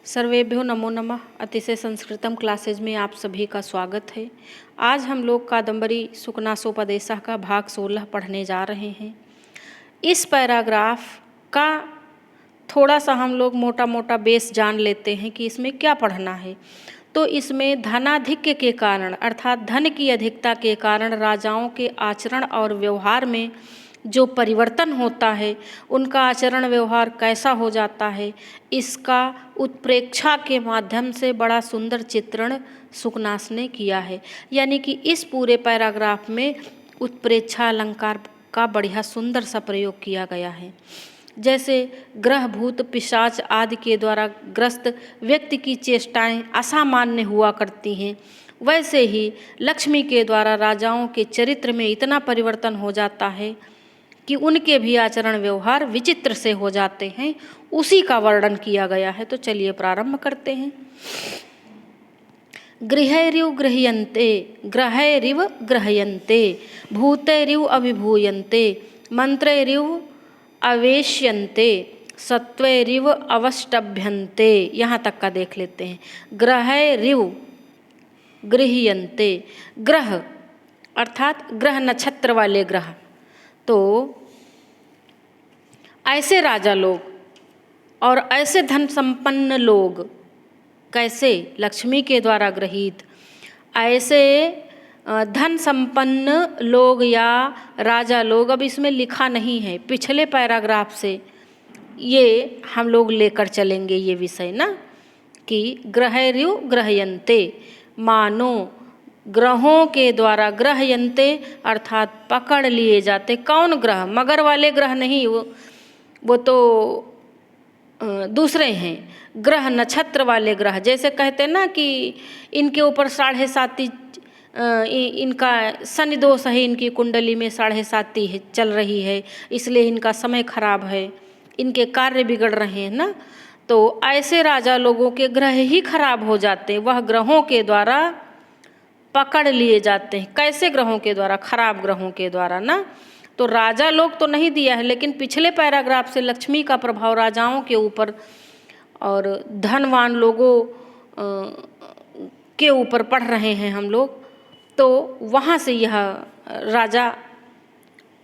सर्वेभ्यो नमो नमः। अतिशय संस्कृतम क्लासेज में आप सभी का स्वागत है। आज हम लोग कादम्बरी सुकनासोपदेशः का भाग 16 पढ़ने जा रहे हैं। इस पैराग्राफ का थोड़ा सा हम लोग मोटा मोटा बेस जान लेते हैं कि इसमें क्या पढ़ना है। तो इसमें धनाधिक्य के कारण अर्थात धन की अधिकता के कारण राजाओं के आचरण और व्यवहार में जो परिवर्तन होता है, उनका आचरण व्यवहार कैसा हो जाता है, इसका उत्प्रेक्षा के माध्यम से बड़ा सुंदर चित्रण सुकनास ने किया है। यानी कि इस पूरे पैराग्राफ में उत्प्रेक्षा अलंकार का बढ़िया सुंदर सा प्रयोग किया गया है। जैसे ग्रह भूत पिशाच आदि के द्वारा ग्रस्त व्यक्ति की चेष्टाएं असामान्य हुआ करती हैं, वैसे ही लक्ष्मी के द्वारा राजाओं के चरित्र में इतना परिवर्तन हो जाता है कि उनके भी आचरण व्यवहार विचित्र से हो जाते हैं। उसी का वर्णन किया गया है। तो चलिए प्रारंभ करते हैं। गृहैरिव गृह्यन्ते, ग्रहैरिव ग्रह्यन्ते, भूतैरिव अभिभूयन्ते, मंत्रैरिव अवेश्यन्ते, सत्वैरिव अवष्टभ्यन्ते। यहाँ तक का देख लेते हैं। ग्रहैरिव गृह्यन्ते, ग्रह अर्थात ग्रह नक्षत्र वाले ग्रह। तो ऐसे राजा लोग और ऐसे धन संपन्न लोग, कैसे? लक्ष्मी के द्वारा गृहीत ऐसे धन संपन्न लोग या राजा लोग। अब इसमें लिखा नहीं है, पिछले पैराग्राफ से ये हम लोग लेकर चलेंगे ये विषय ना, कि ग्रहैर्यु ग्रह्यन्ते, मानो ग्रहों के द्वारा, ग्रह्यन्ते अर्थात पकड़ लिए जाते। कौन ग्रह? मगर वाले ग्रह नहीं, वो तो दूसरे हैं। ग्रह नक्षत्र वाले ग्रह, जैसे कहते हैं ना कि इनके ऊपर 7.5 इनका शनि दोष है, इनकी कुंडली में 7.5 चल रही है, इसलिए इनका समय खराब है, इनके कार्य बिगड़ रहे हैं ना। तो ऐसे राजा लोगों के ग्रह ही खराब हो जाते हैं, वह ग्रहों के द्वारा पकड़ लिए जाते हैं। कैसे ग्रहों के द्वारा? खराब ग्रहों के द्वारा ना। तो राजा लोग तो नहीं दिया है, लेकिन पिछले पैराग्राफ से लक्ष्मी का प्रभाव राजाओं के ऊपर और धनवान लोगों के ऊपर पढ़ रहे हैं हम लोग। तो वहाँ से यह राजा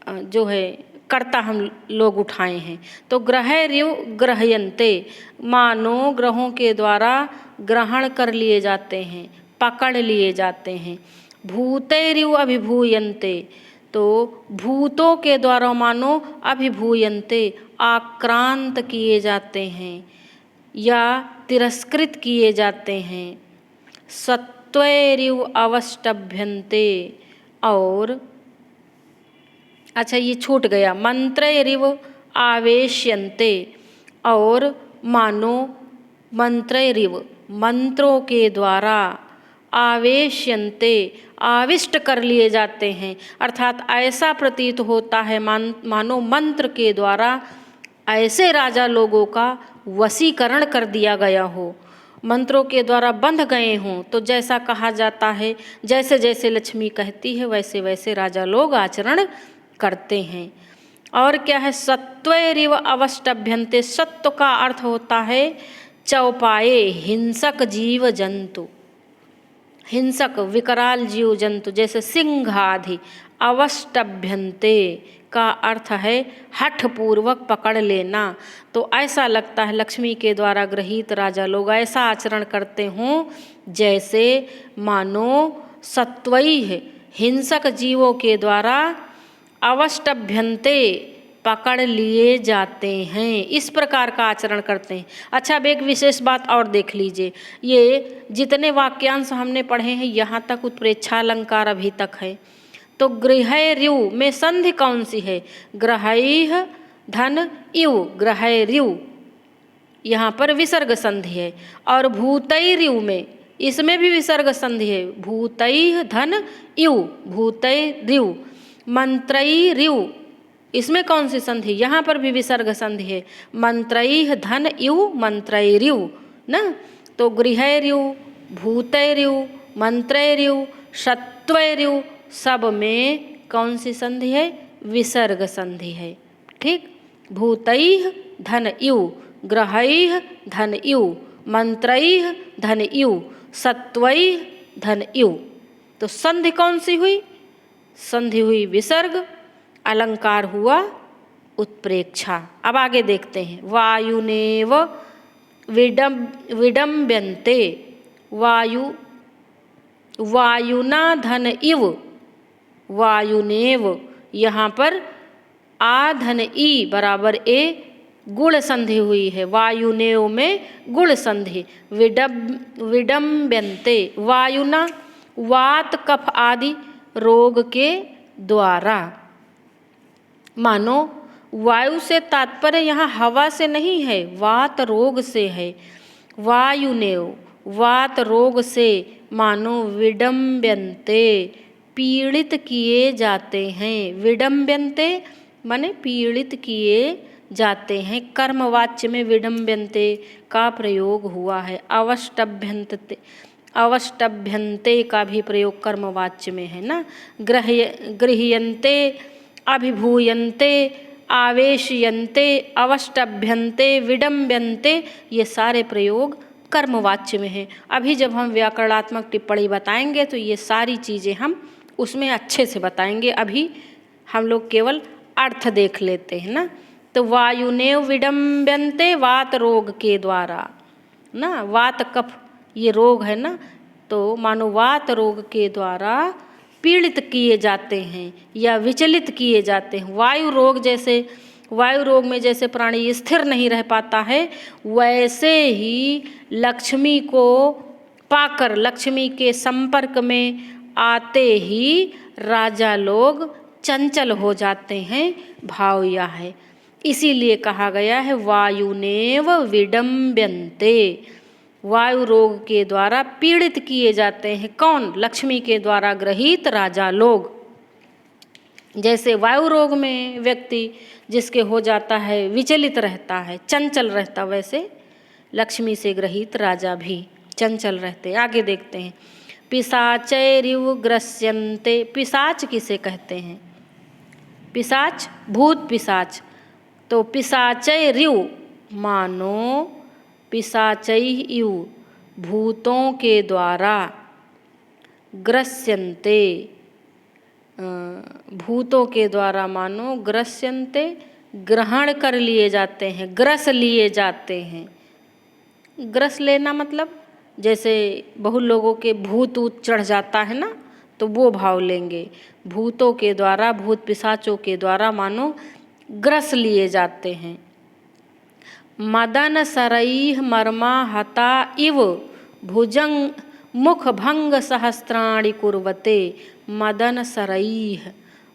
जो है कर्ता हम लोग उठाए हैं। तो ग्रहैर्यु ग्रह्यन्ते, मानो ग्रहों के द्वारा ग्रहण कर लिए जाते हैं, पकड़ लिए जाते हैं। भूतैरिव अभिभूयन्ते, तो भूतों के द्वारा मानो अभिभूयन्ते आक्रांत किए जाते हैं या तिरस्कृत किए जाते हैं। सत्वैरिव अवष्टभ्यन्ते, और अच्छा ये छूट गया, मंत्रैरिव आवेश्यन्ते, और मानो मंत्रैरिव मंत्रों के द्वारा आवेश्यन्ते आविष्ट कर लिए जाते हैं। अर्थात ऐसा प्रतीत होता है मानो मंत्र के द्वारा ऐसे राजा लोगों का वशीकरण कर दिया गया हो, मंत्रों के द्वारा बंध गए हों। तो जैसा कहा जाता है, जैसे जैसे लक्ष्मी कहती है वैसे वैसे राजा लोग आचरण करते हैं। और क्या है? सत्वैरिव अवष्टभ्यन्ते, सत्व का अर्थ होता है चौपाए, हिंसक जीव जंतु, हिंसक विकराल जीव जंतु जैसे सिंह आदि। अवष्टभ्यन्ते का अर्थ है हठ पूर्वक पकड़ लेना। तो ऐसा लगता है लक्ष्मी के द्वारा गृहीत राजा लोग ऐसा आचरण करते हों जैसे मानो सत्वैः हिंसक जीवों के द्वारा अवष्टभ्यन्ते पकड़ लिए जाते हैं, इस प्रकार का आचरण करते हैं। अच्छा, अब एक विशेष बात और देख लीजिए। ये जितने वाक्यांश हमने पढ़े हैं यहाँ तक उत्प्रेक्षा अलंकार अभी तक है। तो गृहैर्यु में संधि कौन सी है? ग्रहैः धन इव, ग्रहैर्यु यहाँ पर विसर्ग संधि है। और भूतैर्यु में, इसमें भी विसर्ग संधि है। भूतैः धन इव, भूतैर्यु। मंत्रैर्यु, इसमें कौन सी संधि? यहाँ पर भी विसर्ग संधि है। मंत्रैः धन इव, मंत्रैर्यु ना। तो गृहैर्यु, भूतैर्यु, मंत्रैर्यु, सत्वैर्यु, सब में कौन सी संधि है? विसर्ग संधि है। ठीक। भूतैः धन इव, ग्रहैः धन इव, मंत्रैः धन इव सत्वैः धन इव। तो संधि कौन सी हुई? संधि हुई विसर्ग, अलंकार हुआ उत्प्रेक्षा। अब आगे देखते हैं। वायुनेव विडम्ब्यन्ते, वायुना धन इव, वायुनेव, यहाँ पर आ धन ई बराबर ए गुण संधि हुई है। वायुनेव में गुण संधि। विडम्ब्यन्ते, वायुना वात कफ आदि रोग के द्वारा। मानो वायु से तात्पर्य यहाँ हवा से नहीं है, वात रोग से है। वायुनेव वात रोग से मानो विडम्ब्यन्ते पीड़ित किए जाते हैं। विडम्ब्यन्ते माने पीड़ित किए जाते हैं। कर्मवाच्य में विडम्ब्यन्ते का प्रयोग हुआ है। अवष्टभ्यन्ते, अवष्टभ्यन्ते का भी प्रयोग कर्मवाच्य में है ना। गृह्यन्ते, अभिभूयन्ते, आवेशयन्ते, अवष्टभ्यन्ते, विडम्ब्यन्ते, ये सारे प्रयोग कर्मवाच्य में हैं। अभी जब हम व्याकरणात्मक टिप्पणी बताएंगे तो ये सारी चीज़ें हम उसमें अच्छे से बताएंगे। अभी हम लोग केवल अर्थ देख लेते हैं ना। तो वायुनेव विडम्ब्यन्ते वात रोग के द्वारा ना, वात कफ ये रोग है ना, तो मानो वात रोग के द्वारा पीड़ित किए जाते हैं या विचलित किए जाते हैं। वायु रोग जैसे, वायु रोग में जैसे प्राणी स्थिर नहीं रह पाता है, वैसे ही लक्ष्मी को पाकर, लक्ष्मी के संपर्क में आते ही राजा लोग चंचल हो जाते हैं, भाव यह है। इसीलिए कहा गया है वायुनेव विडम्ब्यन्ते, वायु रोग के द्वारा पीड़ित किए जाते हैं। कौन? लक्ष्मी के द्वारा ग्रहित राजा लोग। जैसे वायु रोग में व्यक्ति जिसके हो जाता है विचलित रहता है, चंचल रहता, वैसे लक्ष्मी से ग्रहित राजा भी चंचल रहते। आगे देखते हैं। पिशाचैरिव ग्रस्यन्ते, पिशाच किसे कहते हैं? पिशाच भूत पिशाच। तो पिशाचैरिव मानो पिशाचैः इव भूतों के द्वारा, ग्रस्यन्ते भूतों के द्वारा मानो ग्रस्यन्ते ग्रहण कर लिए जाते हैं, ग्रस लिए जाते हैं। ग्रस लेना मतलब जैसे बहुत लोगों के भूत ऊत चढ़ जाता है ना, तो वो भाव लेंगे। भूतों के द्वारा, भूत पिशाचों के द्वारा मानो ग्रस लिए जाते हैं। मदन सरैः मर्मा हता इव भुजंग मुख भंग सहस्त्राणि कुर्वते। मदन सरैः,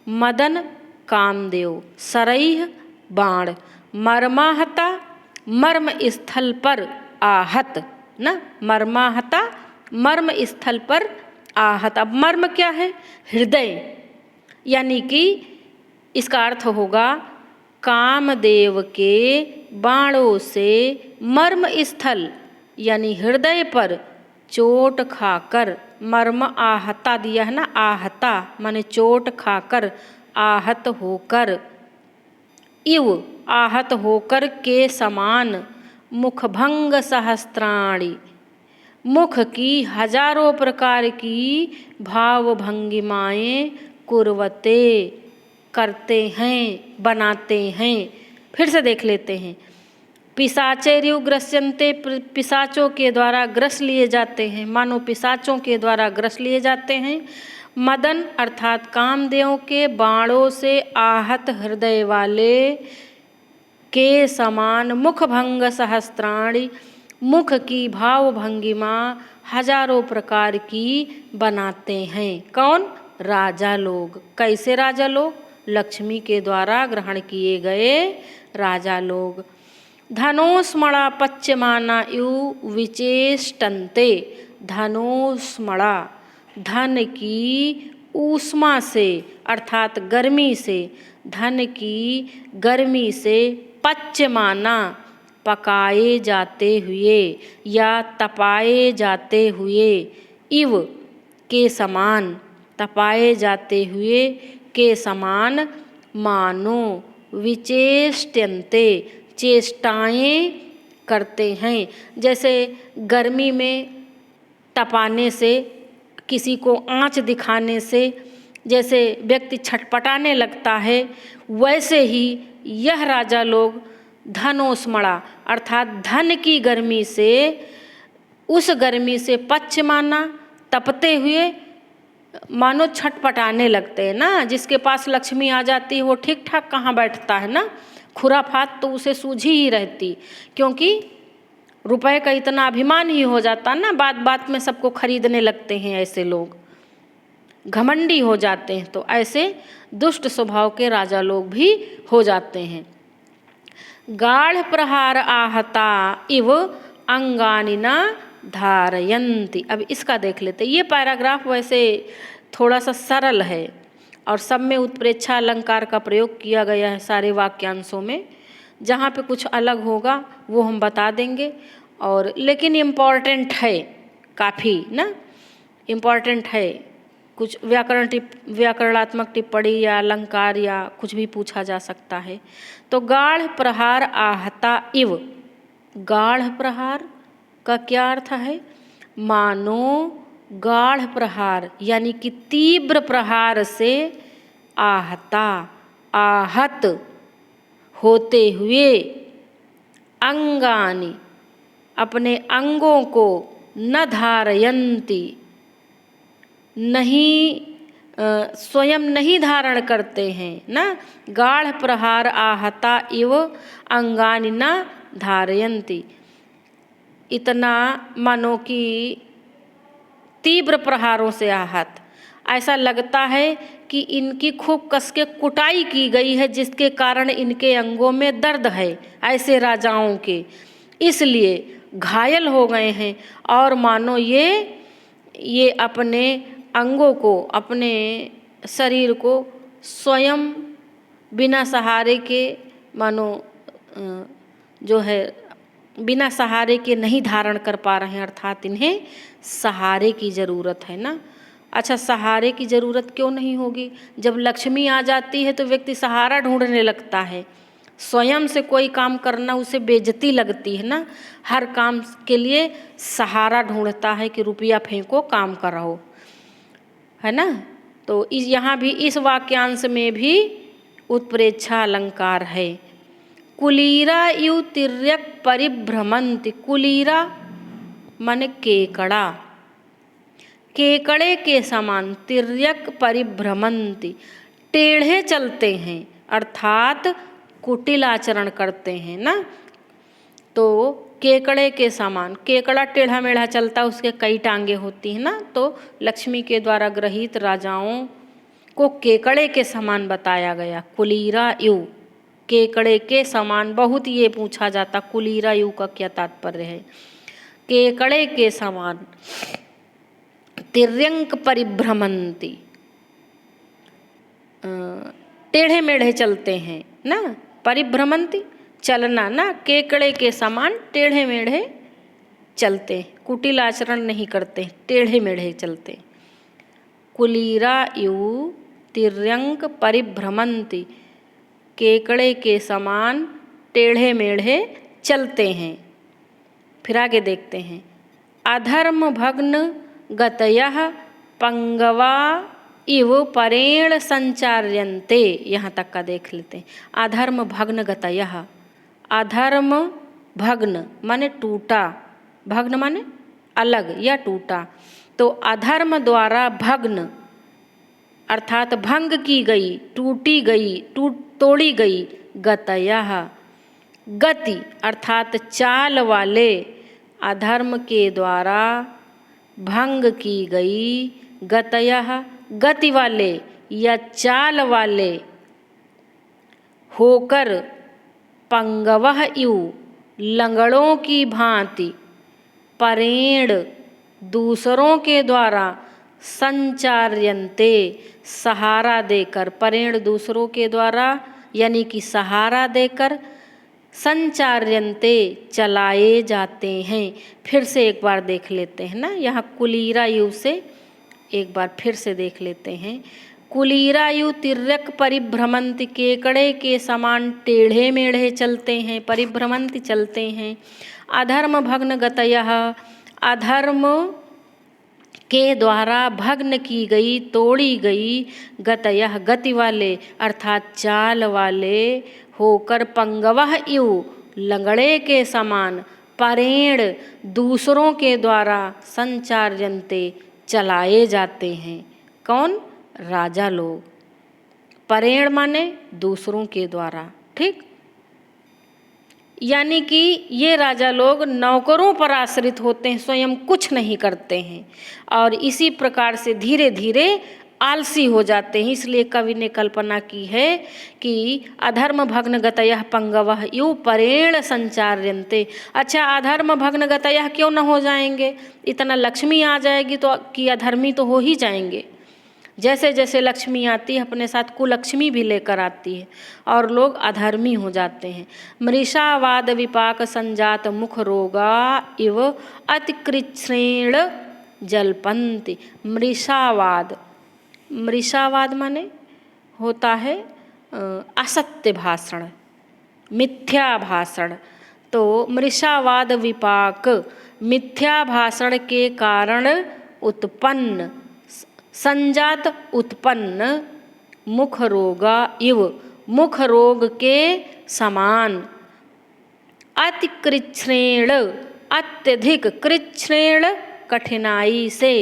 मदन कामदेव, सरैः बाण, मर्माहता मर्म स्थल पर आहत ना, मर्माहता मर्म स्थल पर आहत। अब मर्म क्या है? हृदय, यानी कि इसका अर्थ होगा कामदेव के बाणों से मर्म स्थल यानी हृदय पर चोट खाकर, मर्म आहता दिया है ना, आहता माने चोट खाकर, आहत होकर, इव आहत होकर के समान, मुखभंग सहस्त्राणि मुख की हजारों प्रकार की भाव भंगिमाएं कुर्वते करते हैं, बनाते हैं। फिर से देख लेते हैं। पिशाचैर्यु ग्रस्यन्ते, पिशाचों के द्वारा ग्रस लिए जाते हैं, मानो पिशाचों के द्वारा ग्रस लिए जाते हैं। मदन अर्थात कामदेव के बाणों से आहत हृदय वाले के समान मुखभंग सहस्त्राणि मुख की भाव भंगिमा हजारों प्रकार की बनाते हैं। कौन? राजा लोग। कैसे राजा लोग? लक्ष्मी के द्वारा ग्रहण किए गए राजा लोग। धनोस्मणा पच्यमाना यु विचेष्टन्ते, धनोस्मणा धन की ऊष्मा से अर्थात गर्मी से, धन की गर्मी से पच्यमाना पकाए जाते हुए या तपाए जाते हुए, इव के समान, तपाए जाते हुए के समान, मानो विचेष्ट्यन्ते चेष्टाएं करते हैं। जैसे गर्मी में तपाने से, किसी को आँच दिखाने से जैसे व्यक्ति छटपटाने लगता है, वैसे ही यह राजा लोग धनोस्मड़ा अर्थात धन की गर्मी से, उस गर्मी से पश्चिमाना तपते हुए मानो छटपटाने लगते हैं ना। जिसके पास लक्ष्मी आ जाती है वो ठीक ठाक कहाँ बैठता है ना, खुराफात तो उसे सूझी ही रहती, क्योंकि रुपए का इतना अभिमान ही हो जाता ना, बात बात में सबको खरीदने लगते हैं, ऐसे लोग घमंडी हो जाते हैं। तो ऐसे दुष्ट स्वभाव के राजा लोग भी हो जाते हैं। गाढ़ प्रहार आहता इव अंगानिना धारयन्ति। अब इसका देख लेते। ये पैराग्राफ वैसे थोड़ा सा सरल है और सब में उत्प्रेक्षा अलंकार का प्रयोग किया गया है सारे वाक्यांशों में। जहाँ पे कुछ अलग होगा वो हम बता देंगे, और लेकिन इम्पॉर्टेंट है काफ़ी ना, इम्पॉर्टेंट है। कुछ व्याकरणात्मक टिप्पणी या अलंकार या कुछ भी पूछा जा सकता है। तो गाढ़ प्रहार आहता इव, गाढ़ प्रहार का क्या अर्थ है? मानो गाढ़ प्रहार यानी कि तीव्र प्रहार से आहता आहत होते हुए, अंगानि अपने अंगों को, न धारयन्ति नहीं स्वयं नहीं धारण करते हैं ना। गाढ़ प्रहार आहता इव अंगानि न धारयन्ति, इतना मानो कि तीव्र प्रहारों से आहत, ऐसा लगता है कि इनकी खूब कस के कुटाई की गई है, जिसके कारण इनके अंगों में दर्द है, ऐसे राजाओं के, इसलिए घायल हो गए हैं। और मानो ये अपने अंगों को, अपने शरीर को स्वयं बिना सहारे के, मानो जो है बिना सहारे के नहीं धारण कर पा रहे हैं, अर्थात इन्हें सहारे की ज़रूरत है ना। अच्छा, सहारे की ज़रूरत क्यों नहीं होगी? जब लक्ष्मी आ जाती है तो व्यक्ति सहारा ढूंढने लगता है। स्वयं से कोई काम करना उसे बेइज्जती लगती है ना, हर काम के लिए सहारा ढूंढता है कि रुपया फेंको काम कराओ, है ना। तो यहाँ भी इस वाक्यांश में भी उत्प्रेक्षा अलंकार है। कुलीरा यु तिर्यक परिभ्रमन्ति, कुलीरा माने केकड़ा, केकड़े के समान, तिर्यक परिभ्रमन्ति टेढ़े चलते हैं, अर्थात कुटिल आचरण करते हैं ना। तो केकड़े के समान, केकड़ा टेढ़ा मेढ़ा चलता, उसके कई टांगे होती हैं ना। तो लक्ष्मी के द्वारा ग्रहित राजाओं को केकड़े के समान बताया गया। कुलीरा यु, केकड़े के समान। बहुत ये पूछा जाता कुलीरा यु का क्या तात्पर्य है। केकड़े के समान, तिर्यंक परिभ्रमन्ति टेढ़े मेढ़े चलते हैं ना, परिभ्रमन्ति चलना ना, केकड़े के समान टेढ़े मेढ़े चलते, कुटिल आचरण नहीं करते, टेढ़े मेढ़े चलते। कुलीरा यु तिर्यंक परिभ्रमन्ति, केकड़े के समान टेढ़े मेढ़े चलते हैं। फिर आगे देखते हैं। अधर्म भग्न गतयः पंगवा इव परेण संचार्यन्ते, यहाँ तक का देख लेते हैं। अधर्म भग्न गतयः, अधर्म भग्न माने टूटा, भग्न माने अलग या टूटा। तो अधर्म द्वारा भग्न अर्थात भंग की गई, टूटी गई, तोड़ी गई, गतयः गति अर्थात चाल वाले, अधर्म के द्वारा भंग की गई, गतयः गति वाले या चाल वाले होकर, पंगवः इव लंगड़ों की भांति, परेण दूसरों के द्वारा, संचार्यन्ते सहारा देकर, परेण दूसरों के द्वारा यानी कि सहारा देकर, संचार्यन्ते चलाए जाते हैं। फिर से एक बार देख लेते हैं ना, यहाँ कुलीरा यु से एक बार फिर से देख लेते हैं। कुलीरायु तिर्यक परिभ्रमंति, केकड़े के समान टेढ़े मेढ़े चलते हैं, परिभ्रमंति चलते हैं। अधर्म भग्न गतयः, अधर्म के द्वारा भग्न की गई, तोड़ी गई, गतयः गति वाले अर्थात चाल वाले होकर, पंगवः इव लंगड़े के समान, परेण दूसरों के द्वारा, संचार्यन्ते चलाए जाते हैं। कौन? राजा लोग। परेण माने दूसरों के द्वारा, ठीक। यानी कि ये राजा लोग नौकरों पर आश्रित होते हैं, स्वयं कुछ नहीं करते हैं और इसी प्रकार से धीरे धीरे आलसी हो जाते हैं। इसलिए कवि ने कल्पना की है कि अधर्म भग्न गतयः पंगवः इव परेण संचार्यन्ते। अच्छा, अधर्म भग्न गतयः क्यों न हो जाएंगे? इतना लक्ष्मी आ जाएगी तो कि अधर्मी तो हो ही जाएंगे। जैसे जैसे लक्ष्मी आती है अपने साथ कुलक्ष्मी भी लेकर आती है और लोग अधर्मी हो जाते हैं। मृषावाद विपाक संजात मुख रोगा इव अतिकृच्छ्रेण जल्पन्ति। मृषावाद, मृषावाद माने होता है असत्य भाषण, मिथ्या भाषण। तो मृषावाद विपाक, मिथ्या भाषण के कारण उत्पन्न, संजात उत्पन्न, मुख रोगा इव मुख रोग के समान, अतिकृच्छ्रेण अत्यधिक, कृच्छ्रेण कठिनाई से,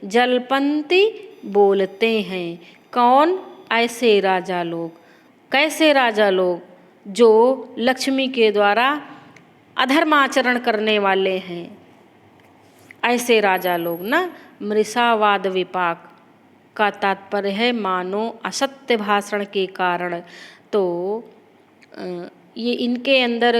जल्पन्ति बोलते हैं। कौन? ऐसे राजा लोग। कैसे राजा लोग? जो लक्ष्मी के द्वारा अधर्माचरण करने वाले हैं, ऐसे राजा लोग ना। मृषावाद विपाक का तात्पर्य है मानो असत्य भाषण के कारण। तो ये इनके अंदर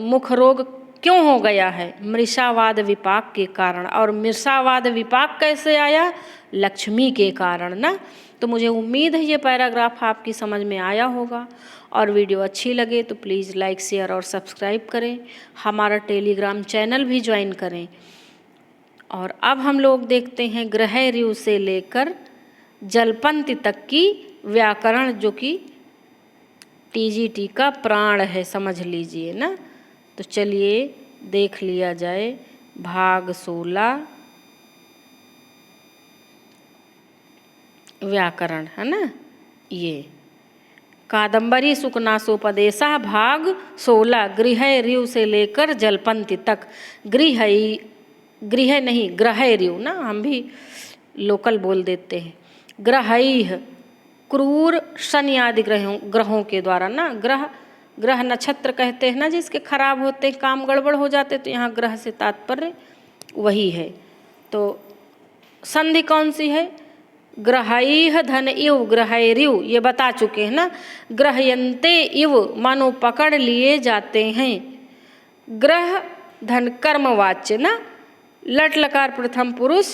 मुख रोग क्यों हो गया है? मृषावाद विपाक के कारण। और मृषावाद विपाक कैसे आया? लक्ष्मी के कारण ना। तो मुझे उम्मीद है ये पैराग्राफ आपकी समझ में आया होगा और वीडियो अच्छी लगे तो प्लीज़ लाइक, शेयर और सब्सक्राइब करें। हमारा टेलीग्राम चैनल भी ज्वाइन करें। और अब हम लोग देखते हैं ग्रह ऋ से लेकर जलपंति तक की व्याकरण, जो कि टीजीटी का प्राण है, समझ लीजिए ना। तो चलिए देख लिया जाए। भाग 16 व्याकरण है ना। ये कादंबरी सुकनासोपदेशा भाग 16 गृह ऋ से लेकर जलपंति तक। गृह नहीं, ग्रह ऋ ना, हम भी लोकल बोल देते हैं। ग्रहैः क्रूर शनि आदि ग्रहों के द्वारा ना। ग्रह नक्षत्र कहते हैं ना, जिसके खराब होते हैं, काम गड़बड़ हो जाते, तो यहाँ ग्रह से तात्पर्य वही है। तो संधि कौन सी है? ग्रहैः धन इव ग्रहैर्यु, ये बता चुके हैं ना। ग्रहयन्ते इव मानो पकड़ लिए जाते हैं। ग्रह धन कर्मवाच्य ना। लट लकार प्रथम पुरुष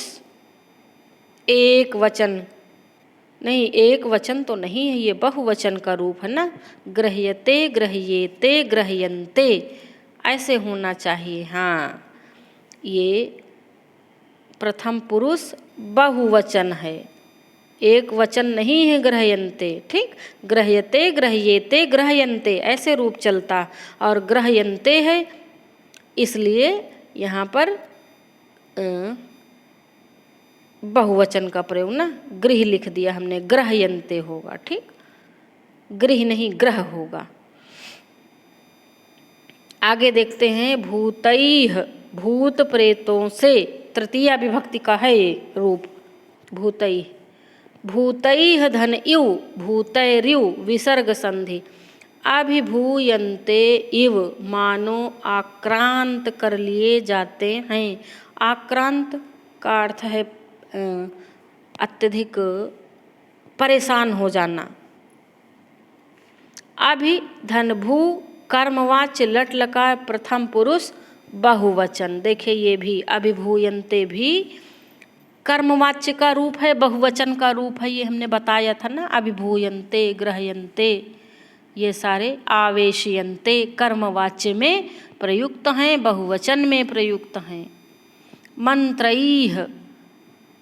एक वचन नहीं, एक वचन तो नहीं है, ये बहुवचन का रूप है ना। ग्रह्यते, ग्रह्येते, ग्रह्यन्ते ऐसे होना चाहिए। हाँ, ये प्रथम पुरुष बहुवचन है, एक वचन नहीं है ग्रह्यन्ते, ठीक। ग्रह्यते, ग्रह्येते, ग्रह्यन्ते ऐसे रूप चलता, और ग्रह्यन्ते है इसलिए यहाँ पर बहुवचन का प्रयोग ना। गृह लिख दिया हमने, ग्रह्यन्ते होगा, ठीक। गृह नहीं, ग्रह होगा। आगे देखते हैं भूतैः, भूत प्रेतों से, तृतीया विभक्ति का है ये रूप भूतैः। भूतैः धन इव भूतैर्यु विसर्ग संधि। अभिभूयन्ते इव मानो आक्रांत कर लिए जाते हैं। आक्रांत का अर्थ है अत्यधिक परेशान हो जाना। अभि धन भू कर्मवाच्य लट लकार प्रथम पुरुष बहुवचन। देखिए ये भी अभिभूयन्ते भी कर्मवाच्य का रूप है, बहुवचन का रूप है, ये हमने बताया था ना। अभिभूयन्ते, ग्रह्यन्ते ये सारे आवेशयन्ते कर्मवाच्य में प्रयुक्त हैं, बहुवचन में प्रयुक्त हैं। मंत्रैः,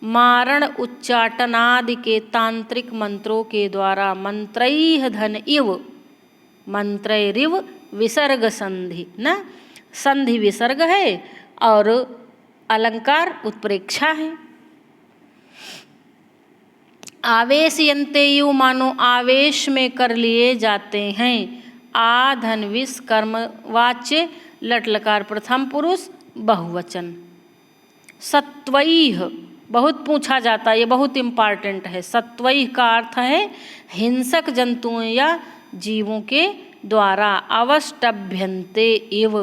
मारण उच्चाटनादि के तांत्रिक मंत्रों के द्वारा मंत्रैः धन इव, मंत्रैरिव विसर्ग संधि ना, संधि विसर्ग है और अलंकार उत्प्रेक्षा है। आवेशयन्ते मानो आवेश में कर लिए जाते हैं। आ धन विस कर्मवाच्य लट लकार प्रथम पुरुष बहुवचन। सत्वैः बहुत पूछा जाता है, ये बहुत इम्पॉर्टेंट है। सत्वैः का अर्थ है हिंसक जंतुओं या जीवों के द्वारा। अवष्टभ्यन्ते इव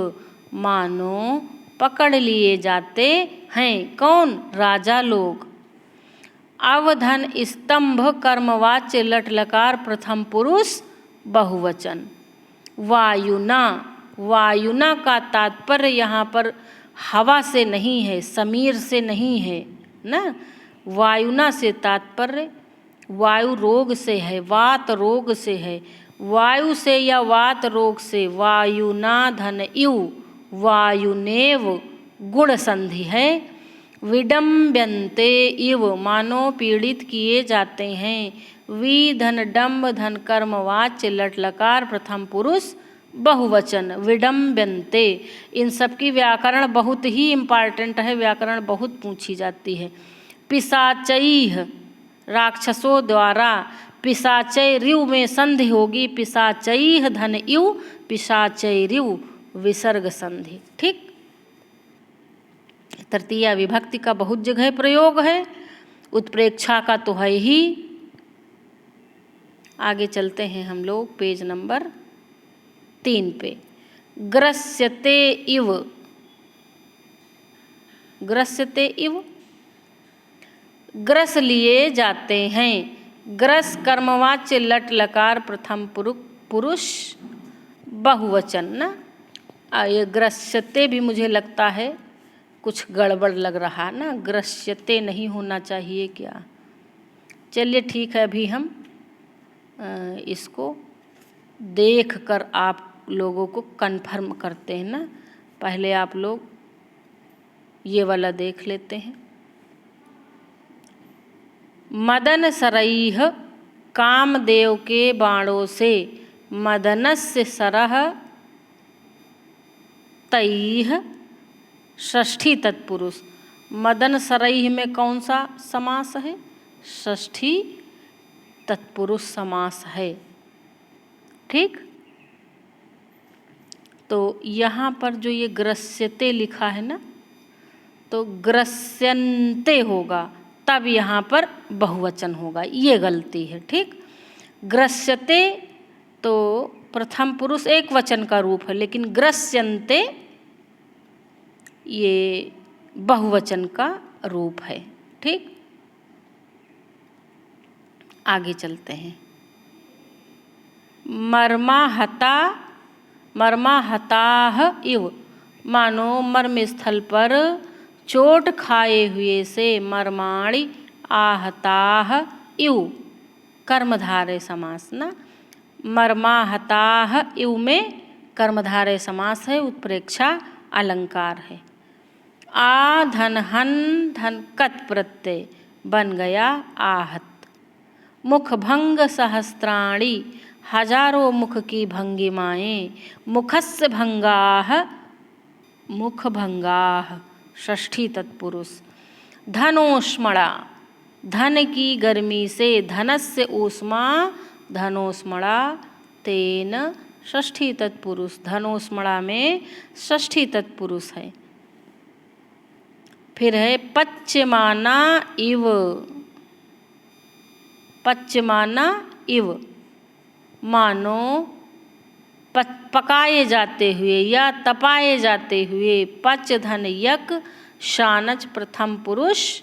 मानो पकड़ लिए जाते हैं। कौन? राजा लोग। अवधन स्तंभ कर्मवाच्य लट लकार प्रथम पुरुष बहुवचन। वायुना, वायुना का तात्पर्य यहाँ पर हवा से नहीं है, समीर से नहीं है ना। वायुना से तात्पर्य वायु रोग से है, वात रोग से है। वायु से या वात रोग से वायुना धन इव, वायुनेव गुण संधि है। विडम्ब्यन्ते इव मानो पीड़ित किए जाते हैं। वी धन डम्ब धन कर्मवाच्य लट लकार प्रथम पुरुष बहुवचन। विडम्ब्यन्ते, इन सब की व्याकरण बहुत ही इम्पॉर्टेंट है, व्याकरण बहुत पूछी जाती है। पिशाचैः राक्षसों द्वारा, पिशाचैरिव में संधि होगी। पिशाचैः धन इव, पिशाचैरिव विसर्ग संधि। ठीक, तृतीया विभक्ति का बहुत जगह प्रयोग है, उत्प्रेक्षा का तो है ही। आगे चलते हैं हम लोग पेज नंबर 3 पे। ग्रस्यते इव, ग्रस्यते इव ग्रस लिए जाते हैं। ग्रस कर्मवाच्य लट लकार प्रथम पुरुष बहुवचन ना। ये ग्रस्यते भी मुझे लगता है कुछ गड़बड़ लग रहा ना, ग्रस्यते नहीं होना चाहिए क्या। चलिए ठीक है, अभी हम इसको देख कर आप लोगों को कन्फर्म करते हैं ना। पहले आप लोग ये वाला देख लेते हैं। मदन सरैः कामदेव के बाणों से, मदनस्य सरः तैः षष्ठी तत्पुरुष। मदन सरैः में कौन सा समास है? षष्ठी तत्पुरुष समास है। ठीक, तो यहाँ पर जो ये ग्रस्यते लिखा है ना, तो ग्रस्यन्ते होगा, तब यहाँ पर बहुवचन होगा, ये गलती है। ठीक, ग्रस्यते तो प्रथम पुरुष एक वचन का रूप है, लेकिन ग्रस्यन्ते ये बहुवचन का रूप है। ठीक, आगे चलते हैं। मर्माहता, मर्माहताः इव मानो मर्म स्थल पर चोट खाए हुए से। मर्माणि आहताः इव कर्मधारय समास ना। मर्माहताः इव में कर्मधारय समास है, उत्प्रेक्षा अलंकार है। आ धन हन धन कत प्रत्यय बन गया आहत। मुख भंग सहस्त्राणि हजारों मुख की भंगिमाएँ। मुखस्य भंगाः, मुख भंगाः षष्ठी तत्पुरुष। धनोष्मणा, धन की गर्मी से। धनस्य ऊष्मा धनोष्मणा तेन षष्ठी तत्पुरुष। धनोष्मणा में षष्ठी तत्पुरुष है। फिर है पच्यमाना इव, पच्यमाना इव मानो पकाए जाते हुए या तपाए जाते हुए। पच धन यक शानच प्रथम पुरुष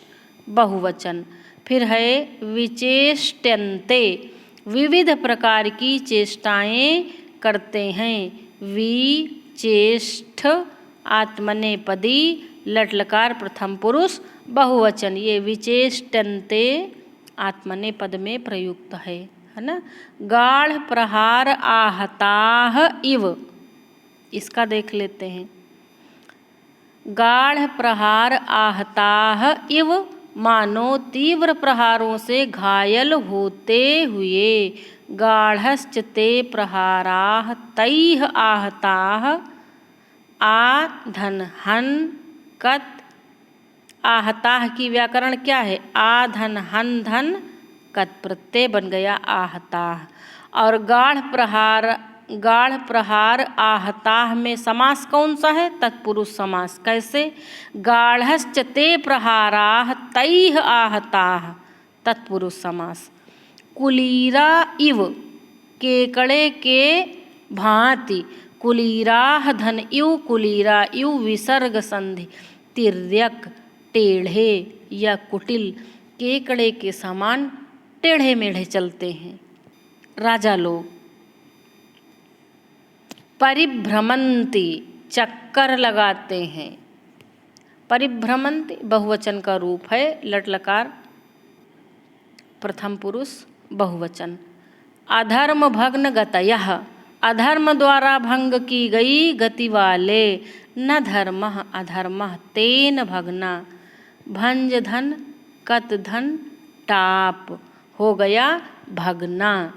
बहुवचन। फिर है विचेष्टन्ते, विविध प्रकार की चेष्टाएं करते हैं। विचेष्ट आत्मनेपदी लट लकार प्रथम पुरुष बहुवचन। ये विचेष्टन्ते आत्मनेपद में प्रयुक्त है ना। गाढ़ प्रहार आहताः इव, इसका देख लेते हैं। गाढ़ प्रहार आहताः इव मानो तीव्र प्रहारों से घायल होते हुए। गाढ़श्च ते प्रहाराः तैः आहताः आधनहन कत। आहताः की व्याकरण क्या है? आधन हन धन कत प्रत्यय बन गया आहताः। और गाढ़ प्रहार आहताः में समास कौन सा है? तत्पुरुष समास। कैसे? गाढ़श्च ते प्रहाराः तैः आहताः तत्पुरुष समास। कुलीरा इव केकड़े के भांति। कुलीराः धन इव कुलीरा इव विसर्ग संधि। तिर्यक टेढ़े या कुटिल केकड़े के समान टेढ़े मेढ़े चलते हैं राजा लोग। परिभ्रमन्ति चक्कर लगाते हैं। परिभ्रमन्ति बहुवचन का रूप है, लट लकार प्रथम पुरुष बहुवचन। अधर्म भग्न गतयः अधर्म द्वारा भंग की गई गति वाले। न धर्मः अधर्मः तेन भग्ना। भंज धन कत धन टाप हो गया भगना।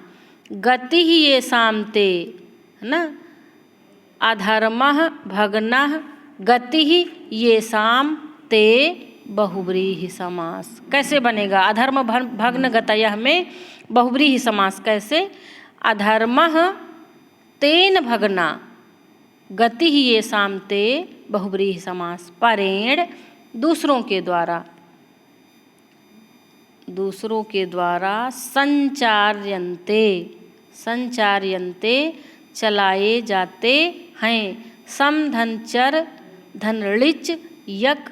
गति ही ये सामते है ना। अधर्मः भग्नः गति ही ये साम ते बहुव्रीहि समास। कैसे बनेगा? अधर्म भग्न गतयः में बहुव्रीहि समास कैसे? अधर्मः तेन भग्ना गति ही ये सामते बहुव्रीहि समास। परेण दूसरों के द्वारा संचार्यन्ते चलाए जाते हैं। सम धन चर धन ऋच यक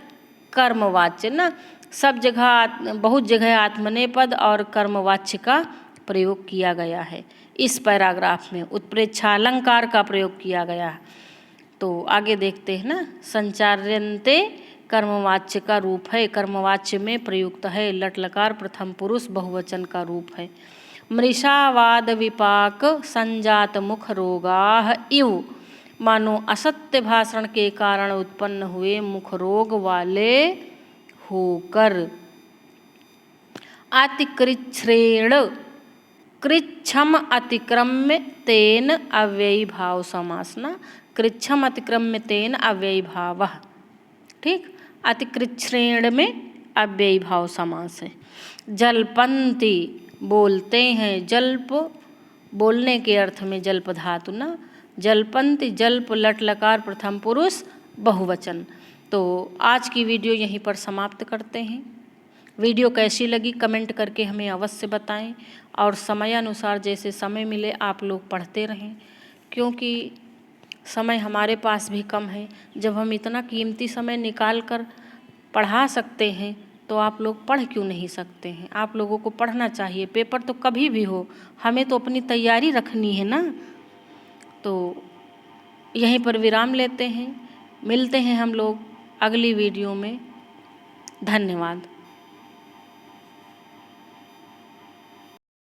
कर्मवाच्य ना। सब जगह बहुत जगह आत्मनेपद और कर्मवाच्य का प्रयोग किया गया है। इस पैराग्राफ में उत्प्रेक्षा अलंकार का प्रयोग किया गया है। तो आगे देखते हैं ना। संचार्यन्ते कर्मवाच्य का रूप है, कर्मवाच्य में प्रयुक्त है। लट लकार प्रथम पुरुष बहुवचन का रूप है। मृषावाद विपाक संजात मुख रोगाः इव मानो असत्य भाषण के कारण उत्पन्न हुए मुख रोग वाले होकर। अतिकृच्छ्रेण कृच्छम अतिक्रम्य तेन अव्ययी भाव समास ना। कृच्छम अतिक्रम्य तेन अव्ययी भाव। ठीक। अतिकृच्छ्रेण में अव्ययी भाव समास है। जल्पन्ति बोलते हैं। जल्प बोलने के अर्थ में जल्प धातु ना। जल्पन्ति जल्प लट लकार प्रथम पुरुष बहुवचन। तो आज की वीडियो यहीं पर समाप्त करते हैं। वीडियो कैसी लगी कमेंट करके हमें अवश्य बताएं। और समय अनुसार जैसे समय मिले आप लोग पढ़ते रहें, क्योंकि समय हमारे पास भी कम है। जब हम इतना कीमती समय निकाल कर पढ़ा सकते हैं तो आप लोग पढ़ क्यों नहीं सकते हैं? आप लोगों को पढ़ना चाहिए। पेपर तो कभी भी हो, हमें तो अपनी तैयारी रखनी है ना। तो यहीं पर विराम लेते हैं। मिलते हैं हम लोग अगली वीडियो में। धन्यवाद।